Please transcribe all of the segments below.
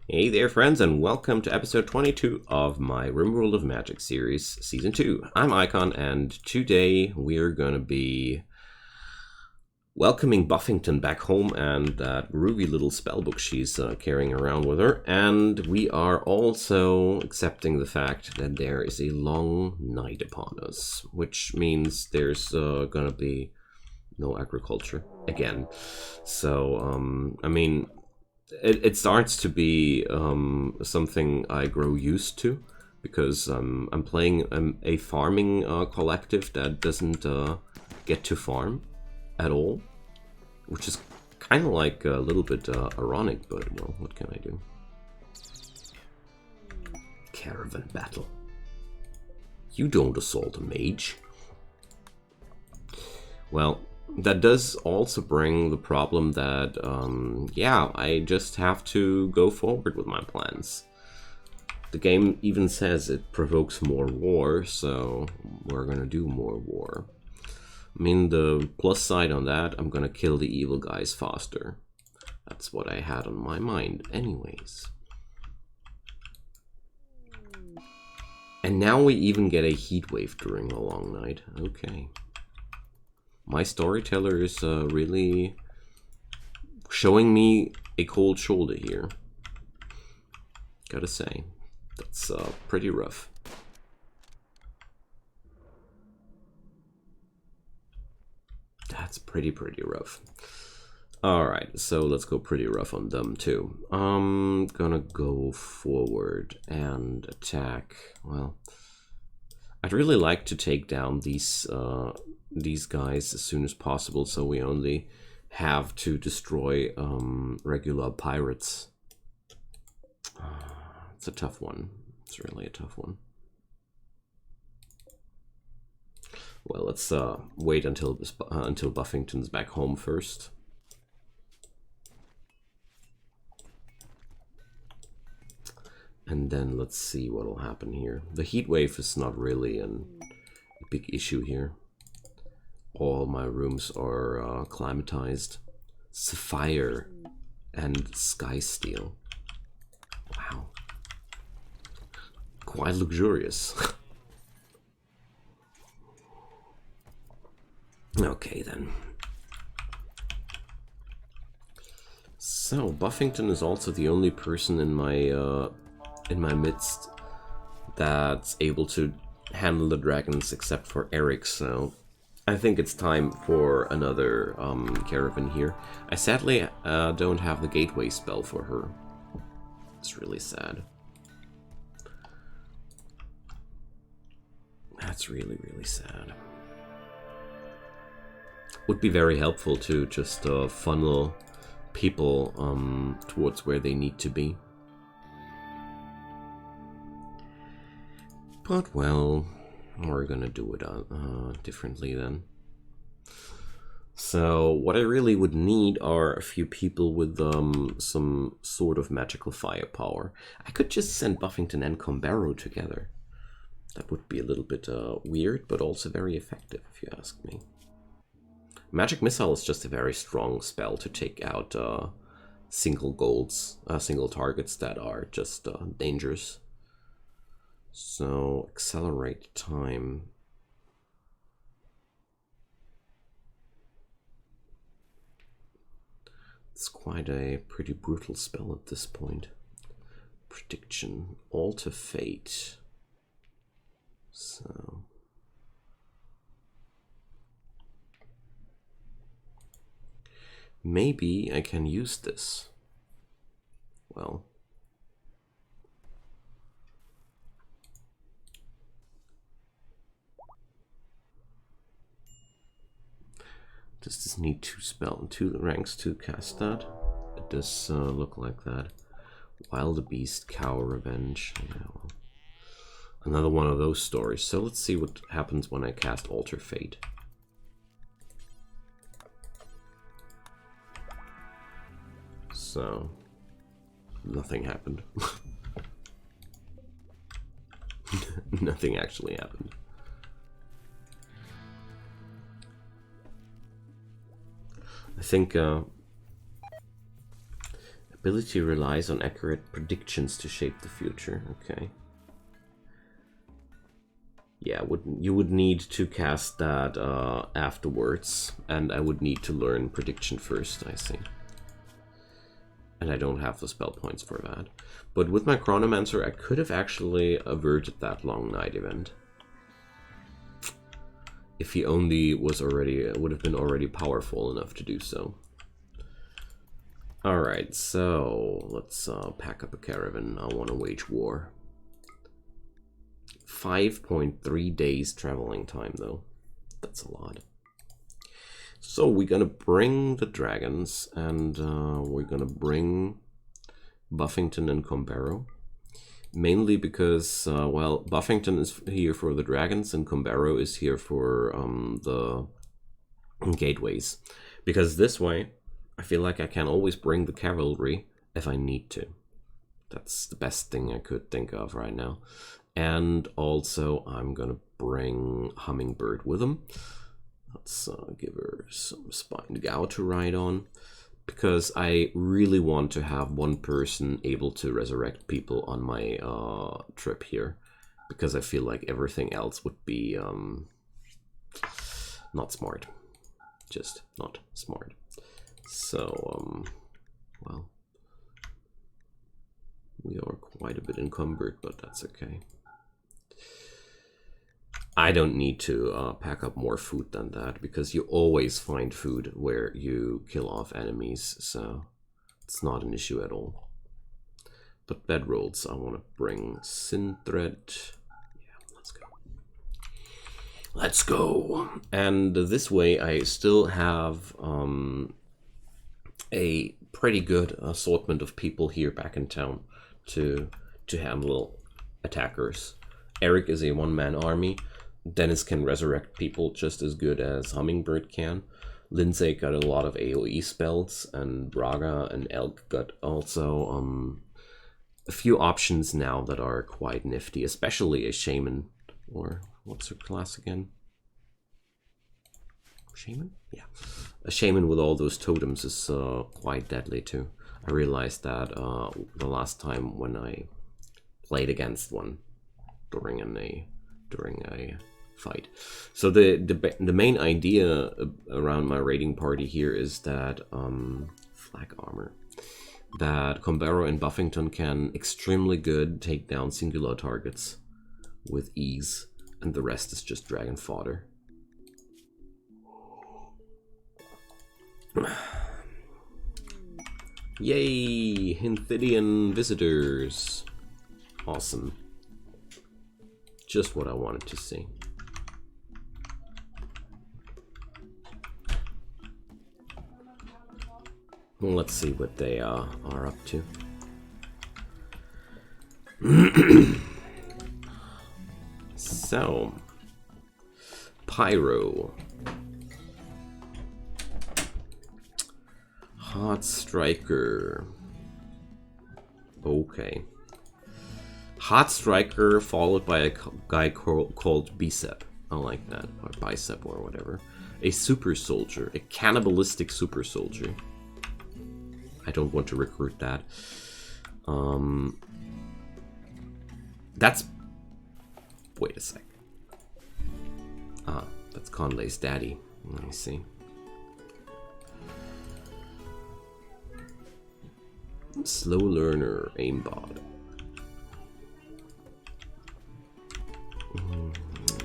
Hey there friends, and welcome to episode 22 of my Rimworld of Magic series, season 2. I'm Icon, and today we're gonna be welcoming Buffington back home and that groovy little spellbook she's carrying around with her, and we are also accepting the fact that there is a long night upon us, which means there's gonna be no agriculture again. So, I mean, it starts to be something I grow used to, because I'm playing a farming collective that doesn't get to farm at all, which is kind of like a little bit ironic, but well, what can I do? Caravan Battle. You don't assault a mage. Well, that does also bring the problem that, yeah, I just have to go forward with my plans. The game even says it provokes more war, so we're gonna do more war. I mean, the plus side on that, I'm gonna kill the evil guys faster. That's what I had on my mind anyways. And now we even get a heat wave during the long night. Okay. My storyteller is really showing me a cold shoulder here. Gotta say, that's pretty rough. That's pretty rough. Alright, so let's go pretty rough on them too. I'm gonna go forward and attack. Well, I'd really like to take down these guys as soon as possible, so we only have to destroy regular pirates. It's a tough one. It's really a tough one. Well, let's wait until Buffington's back home first. And then let's see what will happen here. The heat wave is not really a big issue here. All my rooms are climatized. Sapphire and sky steel. Wow. Quite luxurious. Okay then. So Buffington is also the only person in my midst that's able to handle the dragons except for Eric, so I think it's time for another caravan here. I sadly don't have the gateway spell for her. It's really sad. That's really sad. Would be very helpful to just funnel people towards where they need to be. But well, we're gonna do it differently then. So what I really would need are a few people with some sort of magical firepower. I could just send Buffington and Combaro together. That would be a little bit weird, but also very effective, if you ask me. Magic Missile is just a very strong spell to take out single targets that are just dangerous. So, accelerate time. It's quite a pretty brutal spell at this point. Prediction, alter fate. So maybe I can use this. Well, does this need two ranks to cast that? It does look like that. Wild Beast, Cow Revenge. Yeah, well, another one of those stories. So let's see what happens when I cast Alter Fate. So nothing happened. Nothing actually happened. I think Ability relies on accurate predictions to shape the future. Okay. Yeah, you would need to cast that afterwards, and I would need to learn prediction first, I see. And I don't have the spell points for that. But with my Chronomancer, I could have actually averted that long night event. If he only was already, would have been already powerful enough to do so. Alright, so let's pack up a caravan. I want to wage war. 5.3 days traveling time, though. That's a lot. So we're gonna bring the dragons, and we're gonna bring Buffington and Combero. Mainly because, well, Buffington is here for the dragons, and Combero is here for the gateways. Because this way, I feel like I can always bring the cavalry if I need to. That's the best thing I could think of right now. And also, I'm gonna bring Hummingbird with him. Let's give her some Spined Gow to ride on, because I really want to have one person able to resurrect people on my trip here, because I feel like everything else would be not smart. Just not smart. So, well, we are quite a bit encumbered, but that's okay. I don't need to pack up more food than that, because you always find food where you kill off enemies, so it's not an issue at all. But bedrolls, I want to bring Synthread. Yeah, let's go. Let's go! And this way I still have a pretty good assortment of people here back in town to handle attackers. Eric is a one-man army. Dennis can resurrect people just as good as Hummingbird can. Lindsay got a lot of AoE spells, and Braga and Elk got also a few options now that are quite nifty, especially a Shaman, or what's her class again? Shaman? Yeah. A Shaman with all those totems is quite deadly too. I realized that the last time when I played against one during a fight. So the main idea around my raiding party here is that flag armor, that Combero and Buffington can extremely good take down singular targets with ease, and the rest is just dragon fodder. Yay, Hinthidian visitors. Awesome. Just what I wanted to see. Let's see what they are up to. So, Pyro. Hot Striker. Okay. Hot Striker followed by a guy called Bicep. I like that. Or Bicep or whatever. A super soldier. A cannibalistic super soldier. I don't want to recruit that. That's... Wait a sec. Ah, that's Conley's daddy. Let me see. Slow learner, aimbot.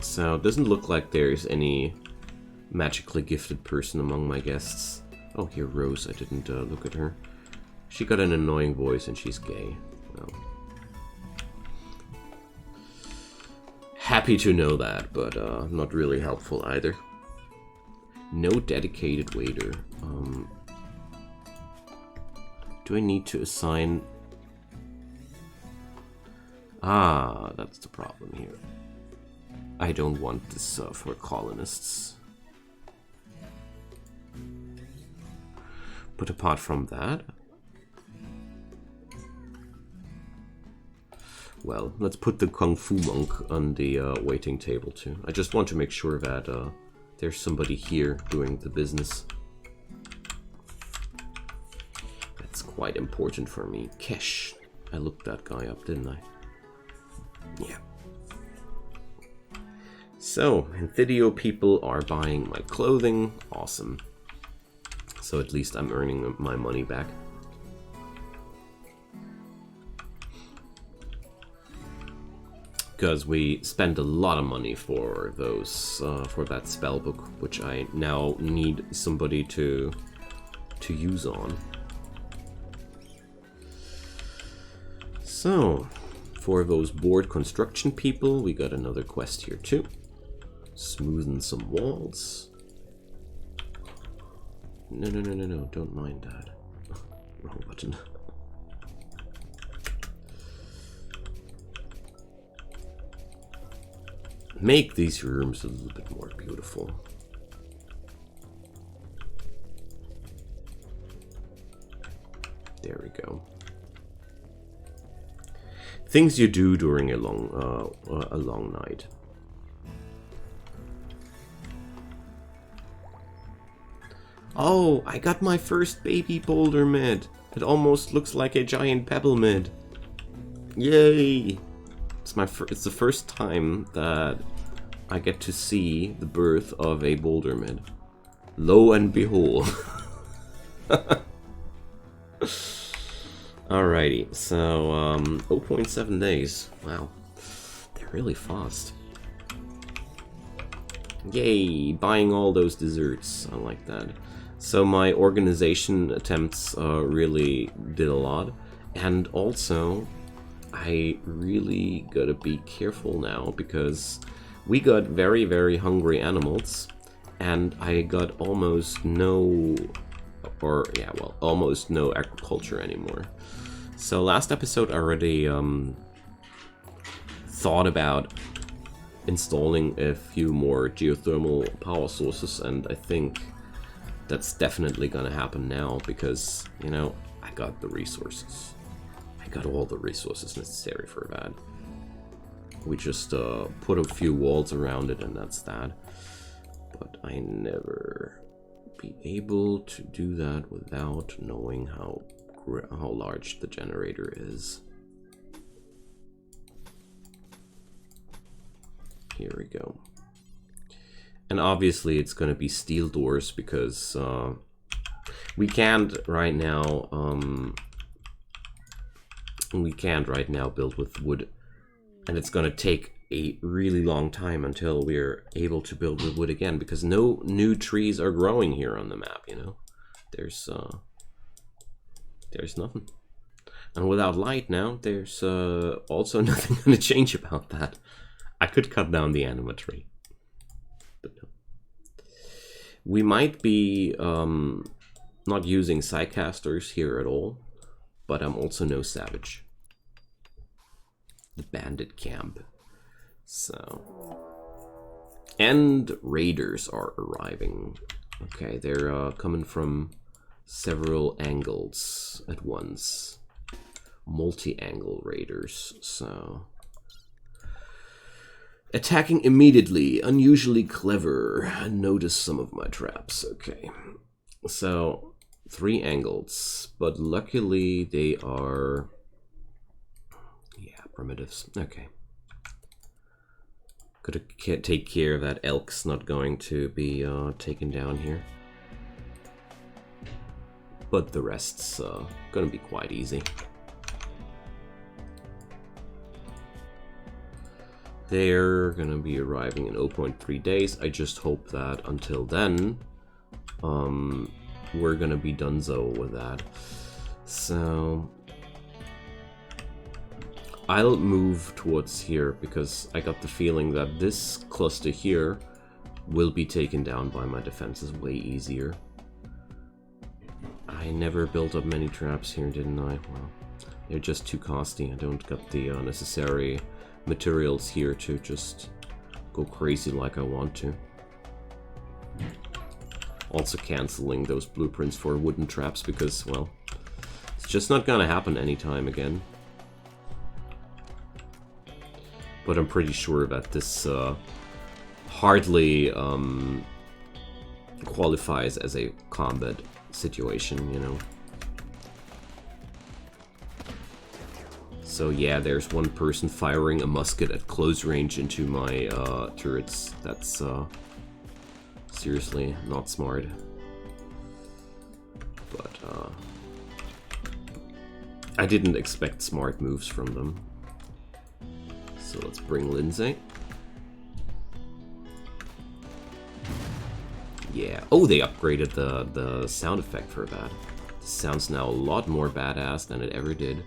So it doesn't look like there's any magically gifted person among my guests. Oh, here Rose. I didn't look at her. She got an annoying voice and she's gay. Well, happy to know that, but not really helpful either. No dedicated waiter. Do I need to assign... Ah, that's the problem here. I don't want this for colonists. But apart from that... Well, let's put the Kung Fu Monk on the waiting table too. I just want to make sure that there's somebody here doing the business. That's quite important for me. Cash. I looked that guy up, didn't I? Yeah. So, Anthideo people are buying my clothing. Awesome. So at least I'm earning my money back. Because we spent a lot of money for those, for that spell book, which I now need somebody to use on. So, for those board construction people, we got another quest here too. Smoothen some walls. No, don't mind that. Wrong button. Make these rooms a little bit more beautiful. There we go. Things you do during a long night. Oh, I got my first baby boulder mid. It almost looks like a giant pebble mid. Yay! It's the first time that I get to see the birth of a boulder mid. Lo and behold. Alrighty, so 0.7 days. Wow, they're really fast. Yay, buying all those desserts. I like that. So my organization attempts really did a lot, and also I really gotta be careful now because we got very, very hungry animals, and I got almost no, almost no agriculture anymore. So last episode I already thought about installing a few more geothermal power sources, and I think that's definitely gonna happen now because, you know, I got the resources. I got all the resources necessary for that. We just put a few walls around it and that's that. But I never be able to do that without knowing how large the generator is. Here we go. And obviously it's going to be steel doors because we can't right now build with wood, and it's going to take a really long time until we're able to build with wood again because no new trees are growing here on the map, you know. There's nothing. And without light now, there's also nothing going to change about that. I could cut down the anima tree. But no. We might be not using psycasters here at all, but I'm also no savage. The bandit camp. So. And raiders are arriving. Okay, they're coming from several angles at once. Multi-angle raiders, so. Attacking immediately, unusually clever. Notice some of my traps. Okay, so 3 angles, but luckily they are, yeah, primitives. Okay, gotta take care of that elk's not going to be taken down here, but the rest's gonna be quite easy. They're gonna be arriving in 0.3 days. I just hope that until then, we're gonna be donezo with that. So I'll move towards here because I got the feeling that this cluster here will be taken down by my defenses way easier. I never built up many traps here, didn't I? Well, they're just too costly. I don't got the necessary materials here to just go crazy like I want to. Also canceling those blueprints for wooden traps because, well, it's just not gonna happen anytime again. But I'm pretty sure that this hardly qualifies as a combat situation, you know. So yeah, there's one person firing a musket at close range into my turrets. That's seriously not smart. But I didn't expect smart moves from them. So let's bring Lindsay. Yeah. Oh, they upgraded the sound effect for that. This sounds now a lot more badass than it ever did.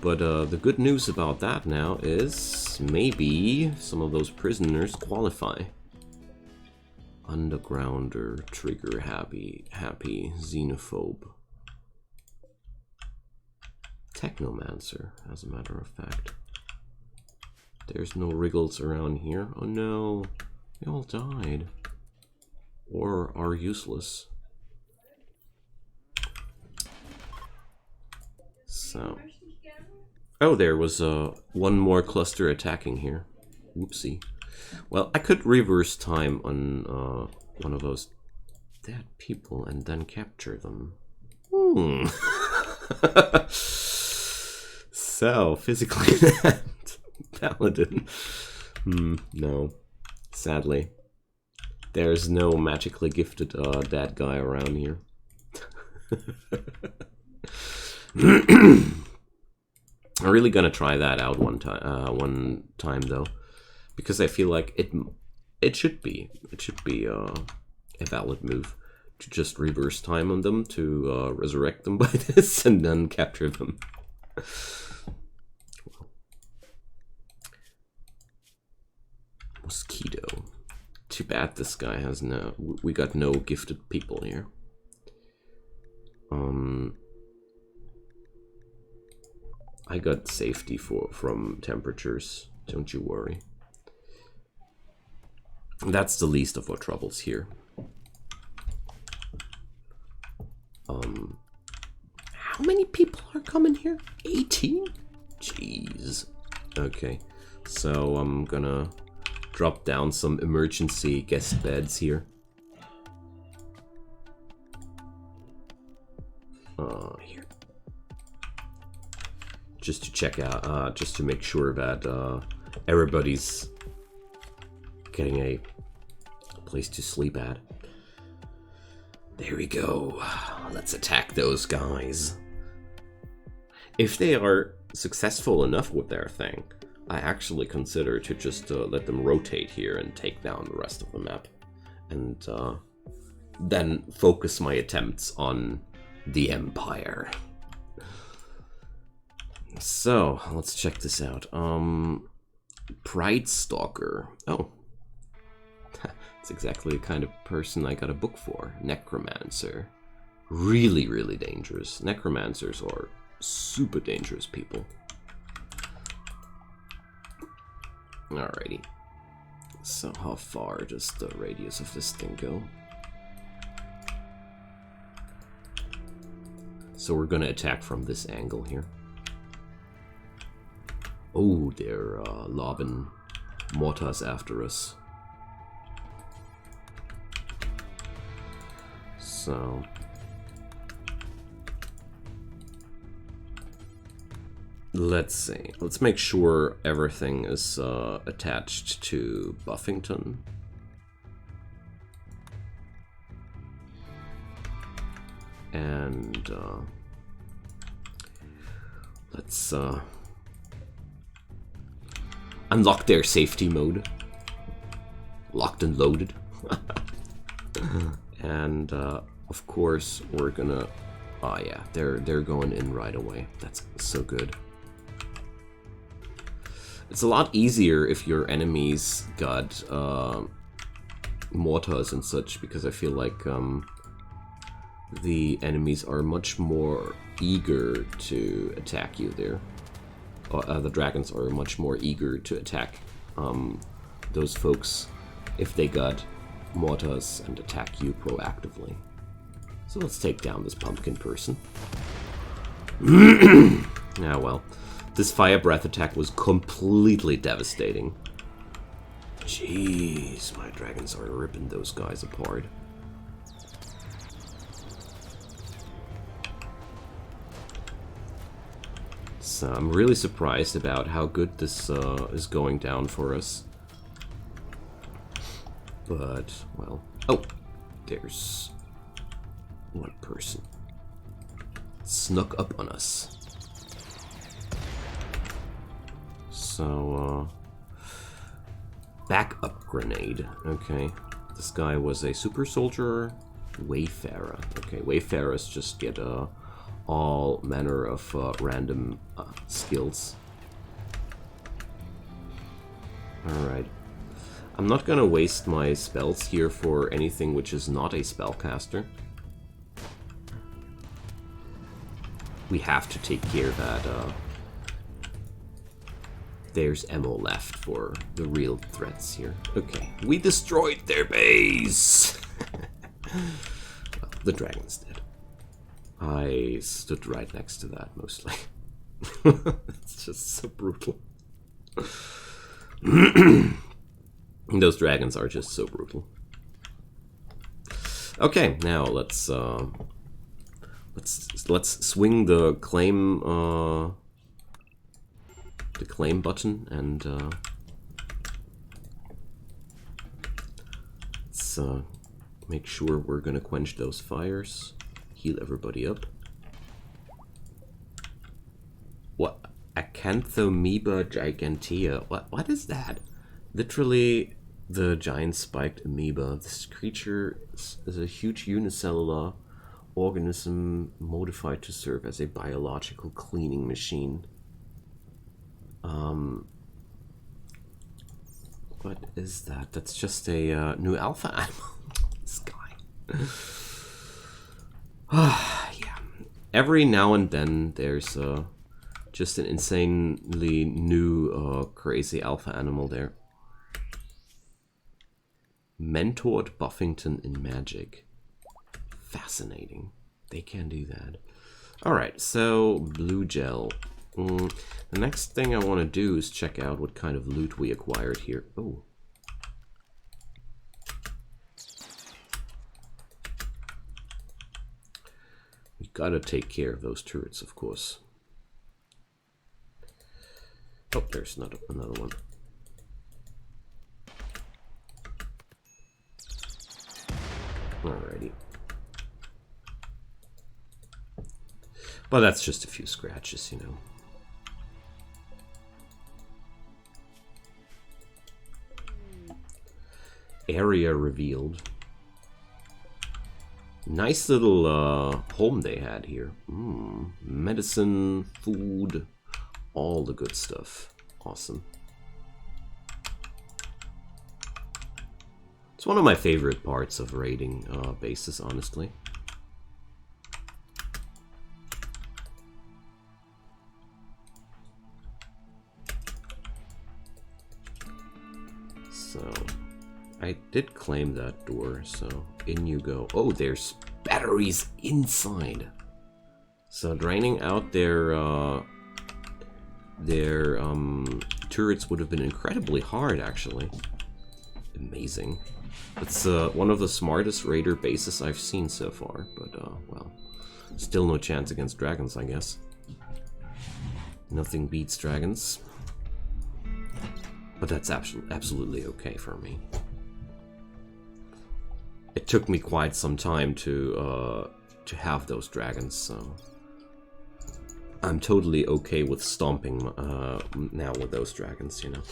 But the good news about that now is maybe some of those prisoners qualify. Undergrounder, trigger happy, xenophobe. Technomancer, as a matter of fact. There's no wriggles around here. Oh no, they all died. Or are useless. So. Oh, there was one more cluster attacking here. Whoopsie. Well, I could reverse time on one of those dead people and then capture them. So, physically paladin. No. Sadly. There's no magically gifted dead guy around here. I'm really gonna try that out one time though, because I feel like it should be a valid move to just reverse time on them to resurrect them by this and then capture them. Mosquito. Too bad this guy has we got no gifted people here. I got safety from temperatures, don't you worry. That's the least of our troubles here. How many people are coming here? 18? Jeez. Okay, so I'm gonna drop down some emergency guest beds here. Here. Just to check out, just to make sure that everybody's getting a place to sleep at. There we go. Let's attack those guys. If they are successful enough with their thing, I actually consider to just let them rotate here and take down the rest of the map. And then focus my attempts on the Empire. So, let's check this out. Pride Stalker. Oh. That's exactly the kind of person I got a book for. Necromancer. Really, really dangerous. Necromancers are super dangerous people. Alrighty. So, how far does the radius of this thing go? So we're gonna attack from this angle here. Oh, they're lobbing mortars after us. So let's see. Let's make sure everything is attached to Buffington. And let's unlock their safety mode. Locked and loaded. And of course we're gonna, oh yeah, they're going in right away. That's so good. It's a lot easier if your enemies got mortars and such, because I feel like the enemies are much more eager to attack you there. The dragons are much more eager to attack those folks if they got mortars and attack you proactively. So let's take down this pumpkin person. Ah, well. This fire breath attack was completely devastating. Jeez, my dragons are ripping those guys apart. So I'm really surprised about how good this is going down for us. But, well... Oh! There's one person. Snuck up on us. So, backup grenade. Okay. This guy was a super soldier. Wayfarer. Okay, Wayfarers just get all manner of random skills. Alright. I'm not gonna waste my spells here for anything which is not a spellcaster. We have to take care that there's ammo left for the real threats here. Okay, we destroyed their base! Well, the dragon's dead. I stood right next to that, mostly. It's just so brutal. Those dragons are just so brutal. Okay, now let's swing the claim button and let's make sure we're gonna quench those fires, heal everybody up. What? Acanthomoeba gigantea. What is that? Literally the giant spiked amoeba. This creature is a huge unicellular organism modified to serve as a biological cleaning machine. What is that? That's just a new alpha animal. This guy. Yeah. Every now and then there's just an insanely new crazy alpha animal there. Mentored Buffington in Magic. Fascinating. They can do that. Alright, so blue gel. The next thing I want to do is check out what kind of loot we acquired here. Oh. We gotta take care of those turrets, of course. Oh, there's another one. Alrighty. Well, that's just a few scratches, you know. Area revealed. Nice little home they had here. Medicine, food, all the good stuff. Awesome. It's one of my favorite parts of raiding bases, honestly. So, I did claim that door, so in you go. Oh, there's batteries inside. So draining out their turrets would have been incredibly hard, actually. Amazing. It's one of the smartest raider bases I've seen so far, but well, still no chance against dragons, I guess. Nothing beats dragons. But that's absolutely okay for me. It took me quite some time to have those dragons, so I'm totally okay with stomping now with those dragons, you know.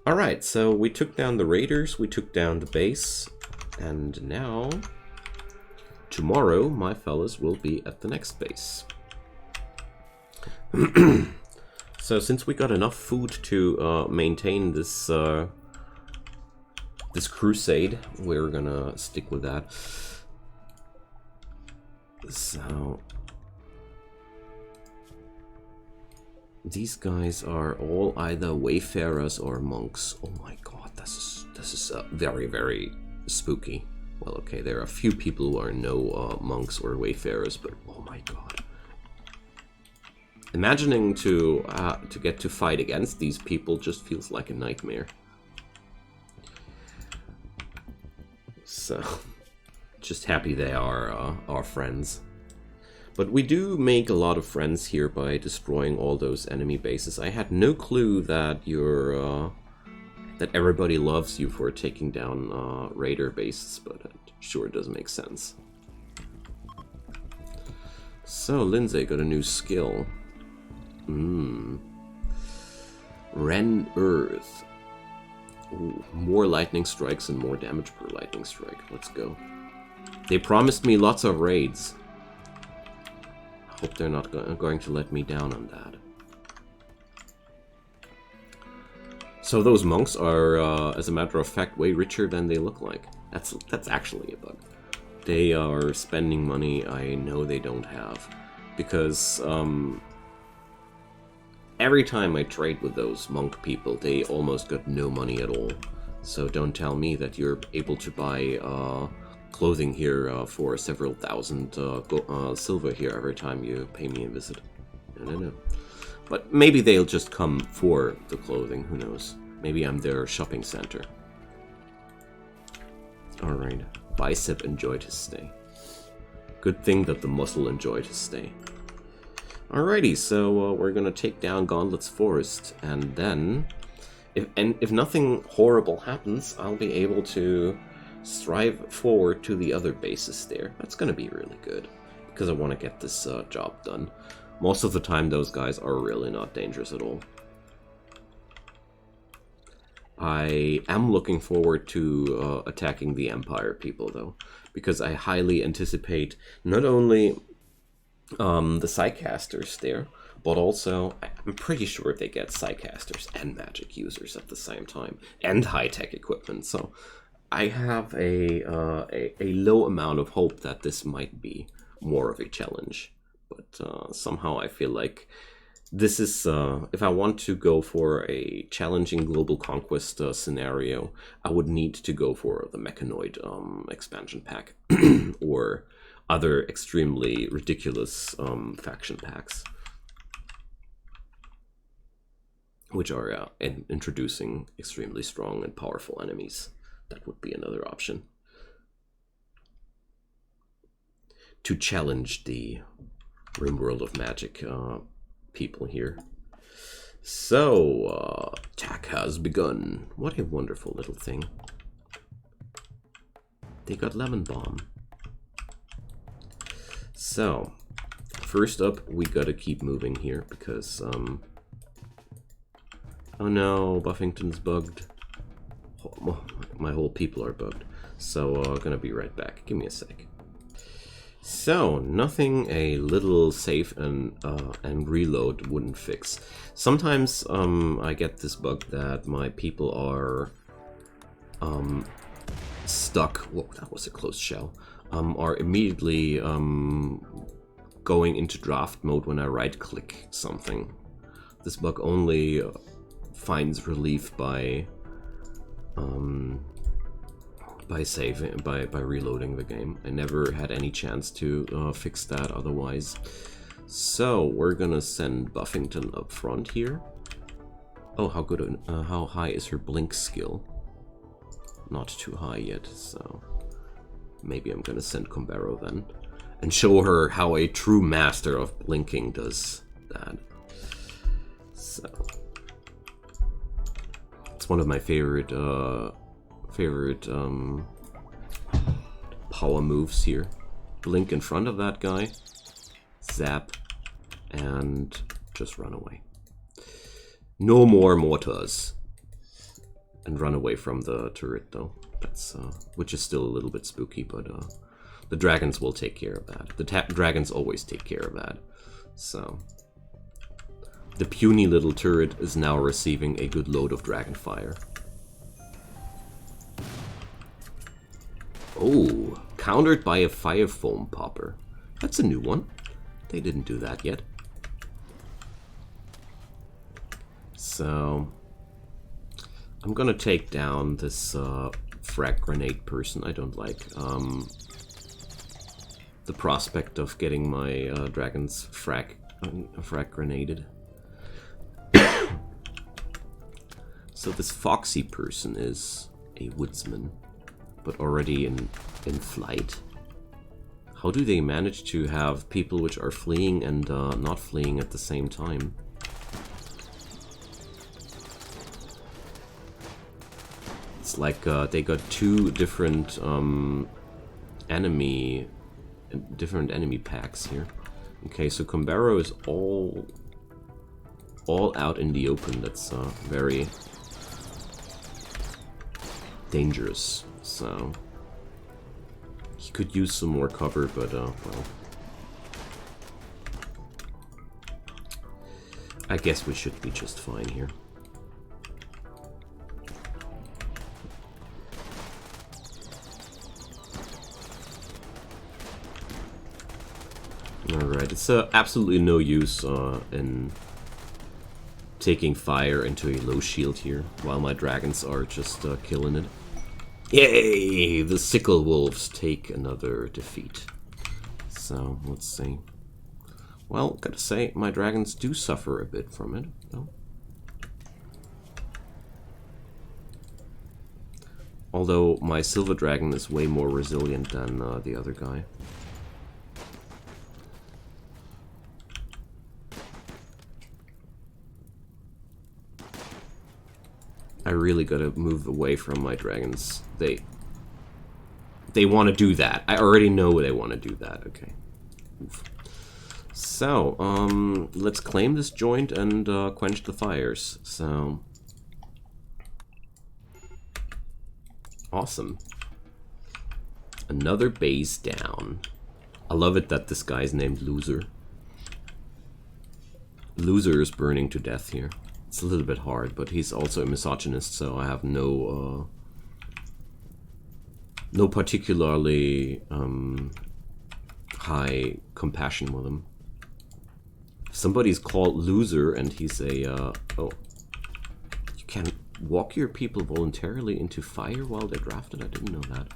Alright, so we took down the raiders, we took down the base, and now, tomorrow, my fellas will be at the next base. So since we got enough food to maintain this this crusade, we're gonna stick with that. So these guys are all either wayfarers or monks. Oh my god, this is very, very spooky. Well, okay, there are a few people who are no monks or wayfarers, but oh my god. Imagining to get to fight against these people just feels like a nightmare. So, just happy they are our friends. But we do make a lot of friends here by destroying all those enemy bases. I had no clue that that everybody loves you for taking down raider bases, but it sure does make sense. So, Lindsay got a new skill. Ren Earth. Ooh, more lightning strikes and more damage per lightning strike. Let's go. They promised me lots of raids. Hope they're not going to let me down on that. So those monks are, as a matter of fact, way richer than they look like. That's actually a bug. They are spending money I know they don't have. Because every time I trade with those monk people, they almost got no money at all. So don't tell me that you're able to buy clothing here for several thousand silver here every time you pay me a visit. No. But maybe they'll just come for the clothing, who knows. Maybe I'm their shopping center. Alright, bicep enjoyed his stay. Good thing that the muscle enjoyed his stay. Alrighty, so we're gonna take down Gauntlet's Forest, and then, if nothing horrible happens, I'll be able to strive forward to the other bases there. That's gonna be really good, because I want to get this job done. Most of the time those guys are really not dangerous at all. I am looking forward to attacking the Empire people, though, because I highly anticipate not only the Psycasters there, but also I'm pretty sure they get Psycasters and magic users at the same time, and high-tech equipment, so I have a low amount of hope that this might be more of a challenge. But somehow I feel like this is, if I want to go for a challenging global conquest scenario, I would need to go for the Mechanoid expansion pack, or other extremely ridiculous faction packs, which are introducing extremely strong and powerful enemies. That would be another option to challenge the Rimworld of Magic people here. So, attack has begun. What a wonderful little thing. They got Lemon Bomb. So, first up, we gotta keep moving here because, oh no, Buffington's bugged. My whole people are bugged. So, gonna be right back. Give me a sec. So, nothing a little save and reload wouldn't fix. Sometimes I get this bug that my people are stuck. Whoa, that was a close shell. Are immediately going into draft mode when I right-click something. This bug only finds relief by reloading the game. I never had any chance to fix that otherwise. So we're gonna send Buffington up front here. Oh, how high is her blink skill? Not too high yet, so maybe I'm gonna send Combero then and show her how a true master of blinking does that. So it's one of my favorite power moves here. Blink in front of that guy, zap, and just run away. No more mortars. And run away from the turret though. That's which is still a little bit spooky, but the dragons will take care of that. The dragons always take care of that. So the puny little turret is now receiving a good load of Dragonfire. Oh, countered by a Fire Foam Popper. That's a new one. They didn't do that yet. So I'm gonna take down this frag grenade person. I don't like the prospect of getting my dragons frag grenaded. So this foxy person is a woodsman, but already in flight. How do they manage to have people which are fleeing and not fleeing at the same time? It's like they got two different enemy packs here. Okay, so Combero is all out in the open. That's very dangerous. So he could use some more cover, but well, I guess we should be just fine here. Alright, it's absolutely no use in taking fire into a low shield here, while my dragons are just killing it. Yay! The Sickle Wolves take another defeat. So, let's see. Well, gotta say, my dragons do suffer a bit from it, though. Although my Silver Dragon is way more resilient than the other guy. I really gotta move away from my dragons. They want to do that. I already know they want to do that. Okay. Oof. So, let's claim this joint and quench the fires. So, awesome. Another base down. I love it that this guy's named Loser. Loser is burning to death here. It's a little bit hard, but he's also a misogynist, so I have no particularly high compassion with him. If somebody's called Loser and he's a oh, you can walk your people voluntarily into fire while they're drafted. I didn't know that.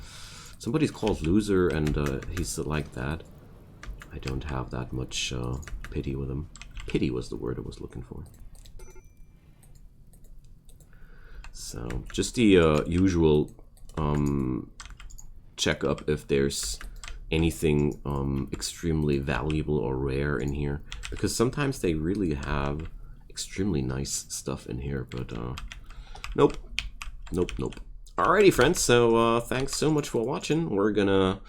Somebody's called Loser and he's like that. I don't have that much pity with him. Pity was the word I was looking for. So, just the usual check up if there's anything extremely valuable or rare in here. Because sometimes they really have extremely nice stuff in here, but nope. Alrighty, friends, so thanks so much for watching. We're gonna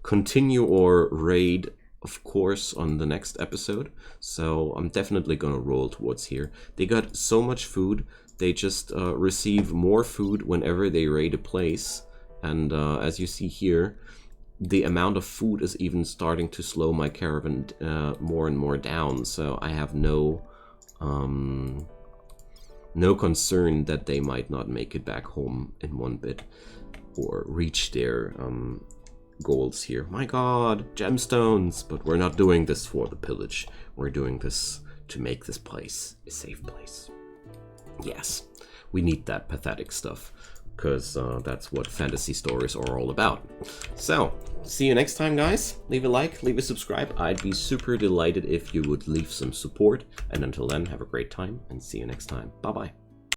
continue our raid, of course, on the next episode. So I'm definitely gonna roll towards here. They got so much food. They just receive more food whenever they raid a place. And as you see here, the amount of food is even starting to slow my caravan more and more down. So I have no concern that they might not make it back home in one bit or reach their goals here. My god, gemstones! But we're not doing this for the pillage. We're doing this to make this place a safe place. Yes, we need that pathetic stuff, because that's what fantasy stories are all about. So, see you next time, guys. Leave a like, leave a subscribe. I'd be super delighted if you would leave some support. And until then, have a great time, and see you next time. Bye-bye.